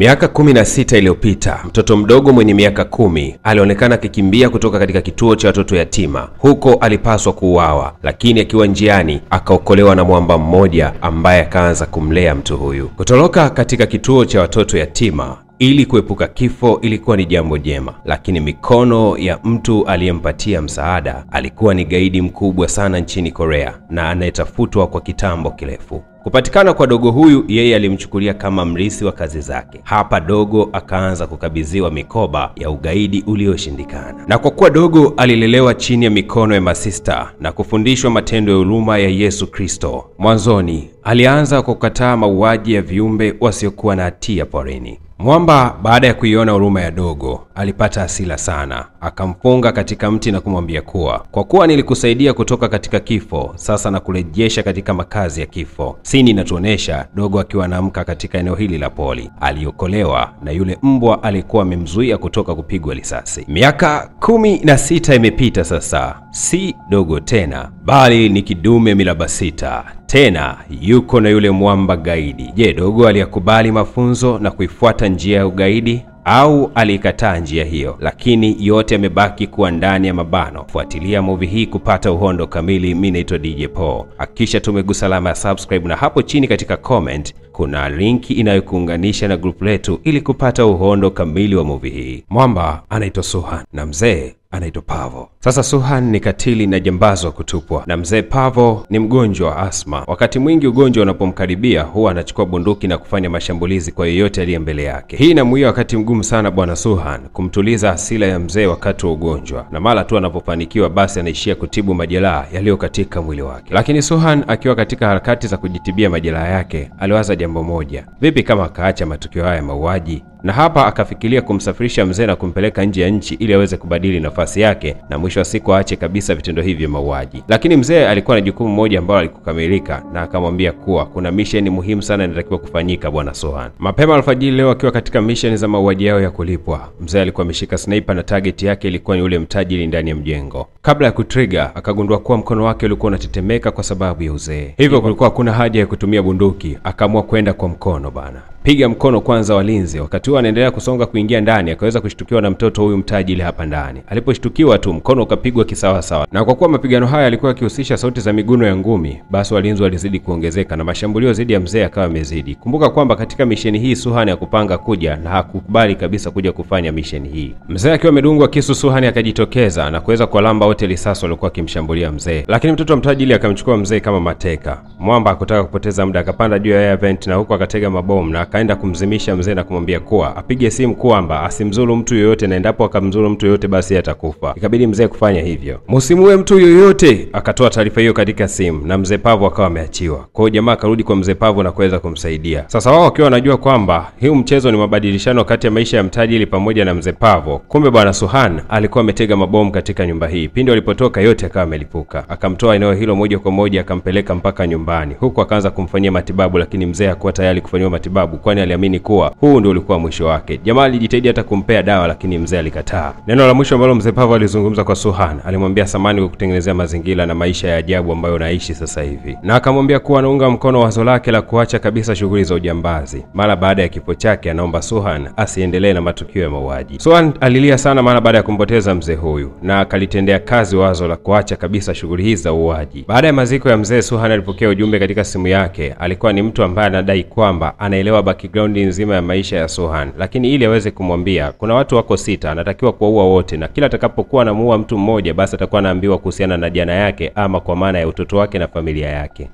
Miaka 16 iliyopita, mtoto mdogo mwenye miaka 10 alionekana akikimbia kutoka katika kituo cha watoto yatima. Huko alipaswa kuuawa, lakini akiwa njiani akaokolewa na mwamba mmoja ambaye akaanza kumlea mtu huyu. Kutoroka katika kituo cha watoto yatima ili kuepuka kifo ilikuwa ni jambo jema, lakini mikono ya mtu aliyempatia msaada alikuwa ni gaidi mkubwa sana nchini Korea na anayetafutwa kwa kitambo kirefu. Kupatikana kwa dogo huyu, yeye alimchukulia kama mrisi wa kazi zake. Hapa dogo akaanza kukabidhiwa mikoba ya ugaidi ulioshindikana. Na kwa kuwa dogo alilelewa chini ya mikono ya masista na kufundishwa matendo ya huruma ya Yesu Kristo, mwanzoni alianza kukataa mauaji ya viumbe wasiokuwa na hatia porini. Mwamba baada ya kuiona huruma ya dogo alipata hasira sana, akamfunga katika mti na kumwambia kwa kuwa nilikusaidia kutoka katika kifo, sasa na kurejesha katika makazi ya kifo. Sini inatuonesha dogo akiwa anaamka katika eneo hili la poli, aliokolewa na yule mbwa alikuwa amemzuia kutoka kupigwa risasi. Miaka 16 imepita sasa, si dogo tena, bali ni kidume milaba 6. Tena yuko na yule mwamba gaidi. Je, dogo aliyakubali mafunzo na kuifuata njia ya ugaidi au alikataa njia hiyo? Lakini yote yamebaki kuwa ndani ya mabano. Fuatilia movie hii kupata uhondo kamili. Mimi naitwa DJ Paul. Hakikisha tumegusa alama ya subscribe na hapo chini katika comment kuna linki inayokuunganisha na group letu ili kupata uhondo kamili wa movie hii. Mwamba anaitwa Suhan na mzee anaitwa Pavo. Sasa Suhan ni katili na jambazi wa kutupwa, na mzee Pavo ni mgonjwa wa asma. Wakati mwingi ugonjwa unapomkaribia huwa anachukua bunduki na kufanya mashambulizi kwa yeyote aliye mbele yake. Hii inamuia wakati mgumu sana bwana Suhan kumtuliza hasira ya mzee wakati wa ugonjwa, na mara tu anapofanikiwa basi anaishia kutibu majeraha yaliyo katika mwili wake. Lakini Suhan akiwa katika harakati za kujitibia majeraha yake aliwaza jambo moja: vipi kama akaacha matukio haya ya mauaji? Na hapa akafikiria kumsafirisha mzee na kumpeleka nje ya nchi ili aweze kubadili nafasi yake na mwisho wa siku aache kabisa vitendo hivi vya mauaji. Lakini mzee alikuwa na jukumu moja ambalo alikukamilika, na akamwambia kuwa kuna mission muhimu sana inatakiwa kufanyika bwana Suhan. Mapema alfajiri leo akiwa katika mission za mauaji yao ya kulipwa, mzee alikuwa ameshika sniper na target yake ilikuwa ni ule mtajiri ndani ya mjengo. Kabla ya kutrigger akagundua kuwa mkono wake ulikuwa unatetemeka kwa sababu ya uzee. Hivyo kulikuwa hakuna haja ya kutumia bunduki, akaamua kwenda kwa mkono bana. Piga mkono kwanza walinzi. Wakati huo anaendelea kusonga kuingia ndani, akaweza kushtukiwa na mtoto huyu mtajiri hapa ndani. Aliposhtukiwa tu mkono ukapigwa kisawa sawa. Na kwa kuwa mapigano haya yalikuwa yakihusisha sauti za miguno ya ngumi, basi walinzi walizidi kuongezeka na mashambulio zidi ya mzee akawa yamezidi. Kumbuka kwamba katika misheni hii Suhan hakupanga kuja na hakukubali kabisa kuja kufanya misheni hii. Mzee akiwa amedungwa kisu, Suhan akajitokeza na kuweza kuwalamba wote risasi walikuwa kimshambulia mzee. Lakini mtoto mtajiri akamchukua mzee kama mateka. Mwamba hakutaka kupoteza muda, akapanda juu ya air vent na huko akatega mabomu na akaenda kumzimisha mzee na kumwambia kuwa apige simu kwamba asimzuru mtu yoyote, na endapo akamzuru mtu yoyote basi atakufa. Ikabidi mzee kufanya hivyo. Msimuue mtu yoyote. Akatoa taarifa hiyo katika simu na mzee Pavo akawa ameachiwa. Kwa hiyo jamaa akarudi kwa mzee Pavo na kuweza kumsaidia. Sasa wao wakiwa wanajua kwamba hii mchezo ni mabadilishano kati ya maisha ya mtajiri pamoja na mzee Pavo. Kumbe bwana Suhan alikuwa ametega mabomu katika nyumba hii. Pindi walipotoka yote akawa amelipuka. Akamtoa eneo hilo moja kwa moja akampeleka mpaka nyumbani. Huko akaanza kumfanyia matibabu, lakini mzee hakuwa tayari kufanywa matibabu kwani aliamini kuwa huu ndio ulikuwa mwisho wake. Jamaa alijitahidi hata kumpea dawa lakini mzee alikataa. Neno la mwisho ambalo mzee Pavo alizungumza kwa Suhan, alimwambia samani kwa kutengenezea mazingira na maisha ya ajabu ambayo unaishi sasa hivi. Na akamwambia kuwa anaunga mkono wazo lake la kuacha kabisa shughuli za ujambazi. Mara baada ya kifo chake anaomba Suhan asiendelee na matukio ya mauaji. Suhan alilia sana mara baada ya kumpoteza mzee huyu na akalitendea kazi wazo la kuacha kabisa shughuli hizi za uuaji. Baada ya maziko ya mzee, Suhan alipokea ujumbe katika simu yake. Alikuwa ni mtu ambaye anadai kwamba anaelewa background nzima ya maisha ya Suhan, lakini ili aweze kumwambia kuna watu wako 6 anatakiwa kuwaua wote, na kila atakapokuwa anamuua mtu mmoja basi atakuwa anaambiwa kuhusiana na jana yake ama kwa maana ya utoto wake na familia yake.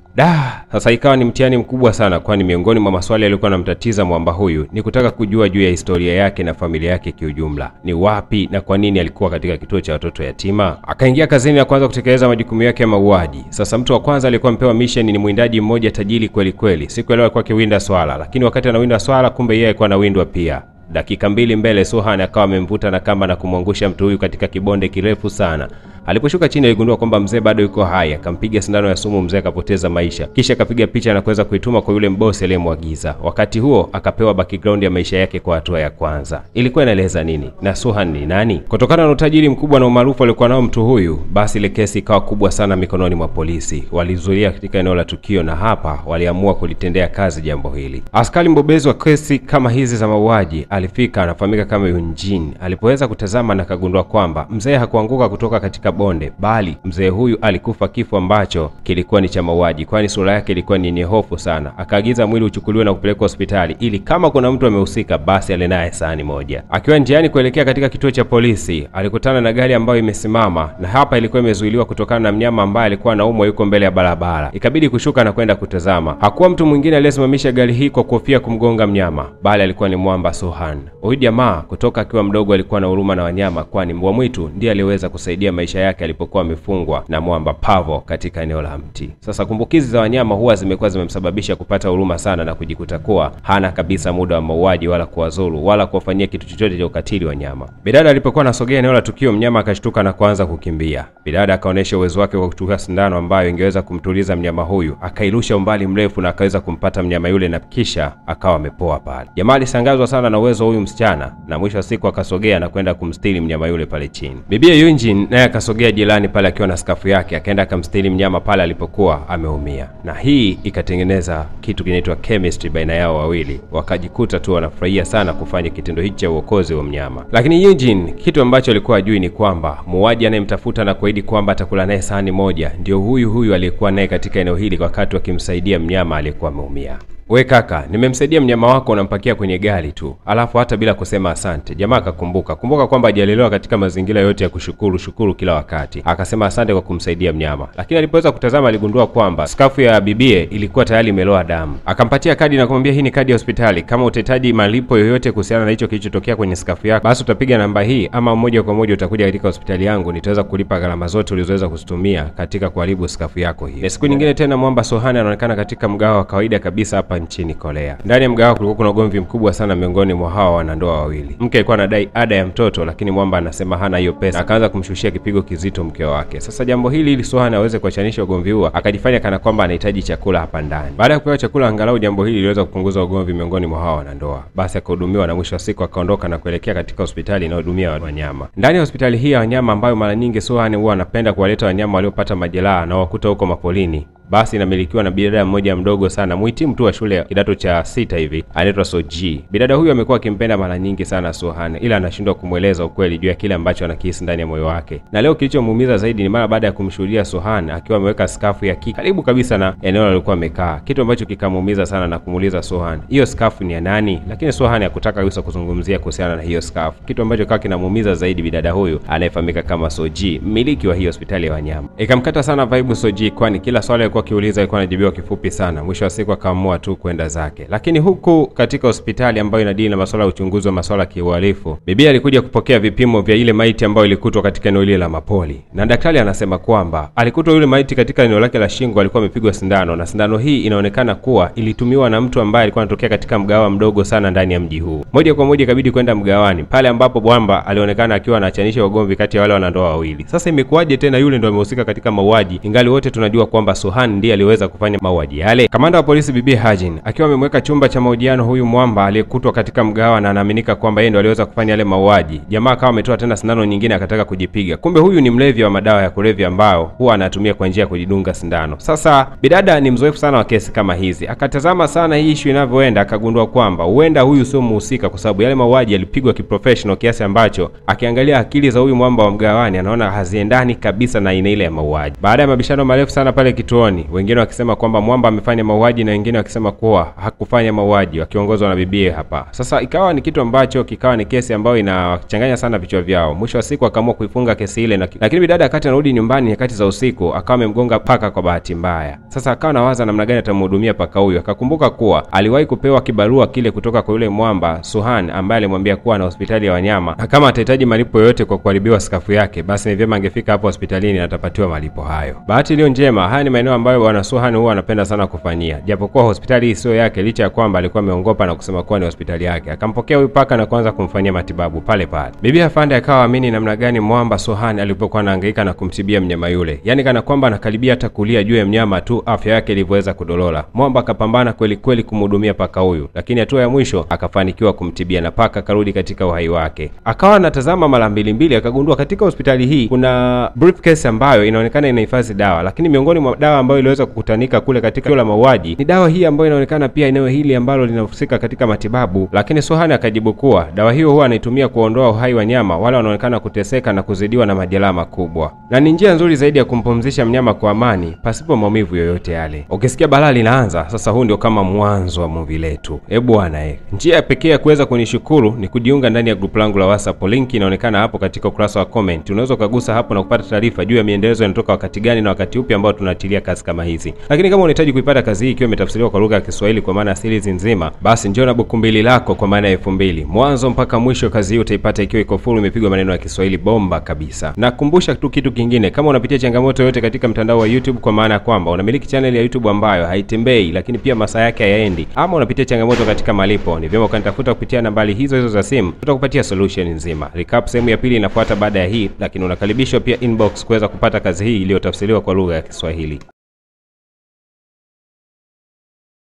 Sasa ikawa ni mtihani mkubwa sana, kwani miongoni mwa maswali yalikuwa yanamtatiza mwamba huyu ni kutaka kujua juu ya historia yake na familia yake kiujumla. Ni wapi na kwa nini alikuwa katika kituo cha watoto yatima? Akaingia kazini na kuanza kutekeleza majukumu yake ya mauaji. Sasa mtu wa kwanza alikuwa mpewa mission ni mwindaji mmoja tajiri kweli kweli. Siku leo alikuwa akiwinda swala, lakini wakati anawinda swala kumbe yeye alikuwa anawindwa pia. Dakika 2 mbele Suhan akawa amemvuta na kamba na kumwangusha mtu huyu katika kibonde kirefu sana. Aliposhuka chini aligundua kwamba mzee bado yuko hai, akampiga sindano ya sumu, mzee akapoteza maisha. Kisha akapiga picha na kuweza kuituma kwa yule mbosi aliyemwagiza. Wakati huo akapewa background ya maisha yake kwa hatua ya kwanza. Ilikuwa inaeleza nini na Suhan ni nani? Kutokana na utajiri mkubwa na umaarufu alikuwa nao mtu huyu, basi ile kesi ikawa kubwa sana mikononi mwa polisi. Walizuia katika eneo la tukio na hapa waliamua kulitendea kazi jambo hili. Askari mbobezi wa kesi kama hizi za mauaji alifika, anafahamika kama Yunjin. Alipoweza kutazama na kagundua kwamba mzee hakuanguka kutoka katika bonde, bali mzee huyu alikufa kifo ambacho kilikuwa ni cha mauaji, kwani sura yake ilikuwa ni yenye hofu sana. Akaagiza mwili uchukuliwe na kupelekwa hospitali ili kama kuna mtu amehusika basi ale naye sahani moja. Akiwa njiani kuelekea katika kituo cha polisi, alikutana na gari ambayo imesimama, na hapa ilikuwa imezuiliwa kutokana na mnyama ambaye alikuwa anaumwa yuko mbele ya barabara. Ikabidi kushuka na kwenda kutazama. Hakuwa mtu mwingine aliyesimamisha gari hii kwa kuhofia kumgonga mnyama, bali alikuwa ni mwamba Suhan. Huyu jamaa kutoka akiwa mdogo alikuwa na huruma na wanyama, kwani mbwa mwitu ndiye aliweza kusaidia maisha yake alipokuwa amefungwa na mwamba Pavo katika eneo la mti. Sasa kumbukizi za wanyama huwa zimekuwa zimemsababisha kupata huruma sana na kujikuta kuwa hana kabisa muda wa mauaji wala kuwazuru wala kuwafanyia kitu chochote cha ukatili wanyama. Bidada alipokuwa anasogea eneo la tukio, mnyama akashtuka na kuanza kukimbia. Bidada akaonesha uwezo wake kwa kutumia sindano ambayo ingeweza kumtuliza mnyama huyu, akairusha umbali mrefu na akaweza kumpata mnyama yule na kisha akawa amepoa pale. Jamaa alisangazwa sana na uwezo huyu msichana na mwisho wa siku akasogea na kwenda kumstiri mnyama yule pale chini. Bibi Yunjin naye akasogea jirani pale akiwa na skafu yake, akaenda akamstiri mnyama pale alipokuwa ameumia. Na hii ikatengeneza kitu kinaitwa chemistry baina yao wawili. Wakajikuta tu wanafurahia sana kufanya kitendo hicho cha uokozi wa mnyama. Lakini Yunjin kitu ambacho alikuwa ajui ni kwamba muuaji anayemtafuta na kuahidi kwamba atakula naye sahani moja ndio huyu aliyekuwa naye katika eneo hili wakati akimsaidia mnyama aliyekuwa ameumia. We kaka, nimemsaidia mnyama wako, unampakia kwenye gari tu, alafu hata bila kusema asante. Jamaa akakumbuka kwamba hajalelewa katika mazingira yote ya kushukuru kila wakati. Akasema asante kwa kumsaidia mnyama. Lakini alipoweza kutazama aligundua kwamba skafu ya bibie ilikuwa tayari imeloa damu. Akampatia kadi na kumwambia hii ni kadi ya hospitali. Kama utahitaji malipo yoyote kuhusiana na hicho kilichotokea kwenye skafu yako, basi utapiga namba hii ama moja kwa moja utakuja katika hospitali yangu, nitaweza kulipa gharama zote ulizoweza kuzitumia katika kuharibu skafu yako hii. Siku nyingine tena mwamba Suhan anaonekana katika mgawa wa kawaida kabisa hapa nchini Korea. Ndani ya mgawa kulikuwa kuna ugomvi mkubwa sana miongoni mwa hawa wanandoa wawili. Mke alikuwa anadai ada ya mtoto, lakini mwamba anasema hana hiyo pesa. Akaanza kumshushia kipigo kizito mke wake. Sasa jambo hili ili Suhan aweze kuachanisha ugomvi huo, akajifanya kana kwamba anahitaji chakula hapa ndani. Baada ya kupewa chakula, angalau jambo hili liliweza kupunguza ugomvi miongoni mwa hawa wanandoa. Basi akahudumiwa na mwisho wa siku akaondoka na kuelekea katika hospitali inayohudumia wanyama. Ndani ya hospitali hii ya wanyama ambayo mara nyingi Suhan huwa anapenda kuwaleta wanyama waliopata majeraha na wakuta huko mapolini, basi inamilikiwa na bidada mmoja mdogo sana, muhitimu tu wa shule kidato cha 6 hivi, anaitwa Soji. Bidada huyu amekuwa akimpenda mara nyingi sana Suhan, ila anashindwa kumweleza ukweli juu ya kile ambacho anakihisi ndani ya moyo wake. Na leo kilichomuumiza zaidi ni mara baada ya kumshuhudia Suhan akiwa ameweka skafu ya kiki karibu kabisa na eneo alikuwa amekaa, kitu ambacho kikamuumiza sana na kumuuliza Suhan, hiyo skafu ni ya nani? Lakini Suhan hakutaka kabisa kuzungumzia kuhusiana na hiyo skafu, kitu ambacho kwa kinamuumiza zaidi bidada huyu anayefahamika kama Soji, mmiliki wa hiyo hospitali ya wanyama. Ikamkata sana vibe Soji, kwani kila swali kiuliza alikuwa anajibiwa kifupi sana. Mwisho wa siku akaamua tu kwenda zake. Lakini huku katika hospitali ambayo inadili na masuala ya uchunguzi wa masuala ya kiuhalifu, bibi alikuja kupokea vipimo vya ile maiti ambayo ilikutwa katika eneo lile la mapoli. Na daktari anasema kwamba alikutwa yule maiti katika eneo lake la shingo, alikuwa amepigwa sindano, na sindano hii inaonekana kuwa ilitumiwa na mtu ambaye alikuwa anatokea katika mgawa mdogo sana ndani ya mji huu. Moja kwa moja ikabidi kwenda mgawani pale ambapo bwamba alionekana akiwa anaachanisha ugomvi kati ya wale wanandoa wawili. Sasa imekuwaje tena yule ndio amehusika katika mauaji, ingali wote tunajua kwamba Suhan ndiye aliweza kufanya mauaji yale? Kamanda wa polisi Bibi Hajin akiwa amemweka chumba cha mahojiano huyu mwamba aliyekutwa katika mgawa na anaaminika kwamba yeye ndio aliweza kufanya yale mauaji. Jamaa akawa ametoa tena sindano nyingine akataka kujipiga. Kumbe huyu ni mlevi wa madawa ya kulevya ambao huwa anatumia kwa njia ya kujidunga sindano. Sasa bidada ni mzoefu sana wa kesi kama hizi. Akatazama sana hii issue inavyoenda, akagundua kwamba huenda huyu sio mhusika kwa sababu yale mauaji yalipigwa kiprofessional kiasi ambacho akiangalia akili za huyu mwamba wa mgawani anaona haziendani kabisa na aina ile ya mauaji. Baada ya mabishano marefu sana pale kituoni, wengine wakisema kwamba mwamba amefanya mauaji na wengine wakisema kuwa hakufanya mauaji, wakiongozwa na bibie hapa. Sasa ikawa ni kitu ambacho kikawa ni kesi ambayo inachanganya sana vichwa vyao. Mwisho wa siku akaamua kuifunga kesi ile, lakini bidada wakati anarudi nyumbani nyakati za usiku akawa amemgonga paka kwa bahati mbaya. Sasa akawa anawaza namna gani atamhudumia paka huyu. Akakumbuka kuwa aliwahi kupewa kibarua kile kutoka kwa yule mwamba Suhan ambaye alimwambia kuwa na hospitali ya wanyama, na kama atahitaji malipo yote kwa kuharibiwa skafu yake, basi ni vyema angefika hapo hospitalini na atapatiwa malipo hayo. Bahati iliyo njema, haya ni maeneo ambayo ambayo bwana Sohan huwa anapenda sana kufanyia. Japokuwa hospitali hii sio yake, licha ya kwamba alikuwa ameongopa na kusema kuwa ni hospitali yake. Akampokea huyu paka na kuanza kumfanyia matibabu pale pale. Bibi Afande akawa amini namna gani mwamba Sohan alipokuwa anahangaika na kumtibia mnyama yule. Yaani kana kwamba anakaribia hata kulia juu ya mnyama tu afya yake ilivyoweza kudolola. Mwamba akapambana kweli kweli kumhudumia paka huyu, lakini hatua ya mwisho akafanikiwa kumtibia na paka karudi katika uhai wake. Akawa anatazama mara mbili akagundua katika hospitali hii kuna briefcase ambayo inaonekana inahifadhi dawa, lakini miongoni mwa dawa ambayo iliweza kukutanika kule katika tukio la mauaji ni dawa hii ambayo inaonekana pia eneo hili ambalo linahusika katika matibabu. Lakini Sohan akajibu kuwa dawa hiyo huwa anaitumia kuondoa uhai wa nyama wale wanaonekana kuteseka na kuzidiwa na majeraha makubwa, na ni njia nzuri zaidi ya kumpumzisha mnyama kwa amani pasipo maumivu yoyote yale. Ukisikia balaa linaanza sasa, huu ndio kama mwanzo wa movie letu. Bwana njia pekee ya kuweza kunishukuru ni kujiunga ndani ya group langu la WhatsApp. Link inaonekana hapo katika ukurasa wa comment. Unaweza kugusa hapo na kupata taarifa juu ya miendelezo inatoka wakati gani na wakati upi ambao tunatilia kazi kama hizi. Lakini kama unahitaji kuipata kazi hii ikiwa imetafsiriwa kwa lugha ya Kiswahili kwa maana series nzima, basi njoo na buku mbili lako kwa maana 2000. Mwanzo mpaka mwisho kazi hii utaipata ikiwa iko full, imepigwa maneno ya Kiswahili bomba kabisa. Na kukumbusha tu kitu kingine, kama unapitia changamoto yote katika mtandao wa YouTube kwa maana kwamba unamiliki channel ya YouTube ambayo haitembei lakini pia masaa yake hayaendi, ama unapitia changamoto katika malipo, ni vyema ukanitafuta kupitia nambari hizo za simu, tutakupatia solution nzima. Recap sehemu ya pili inafuata baada ya hii, lakini unakaribishwa pia inbox kuweza kupata kazi hii iliyotafsiriwa kwa lugha ya Kiswahili.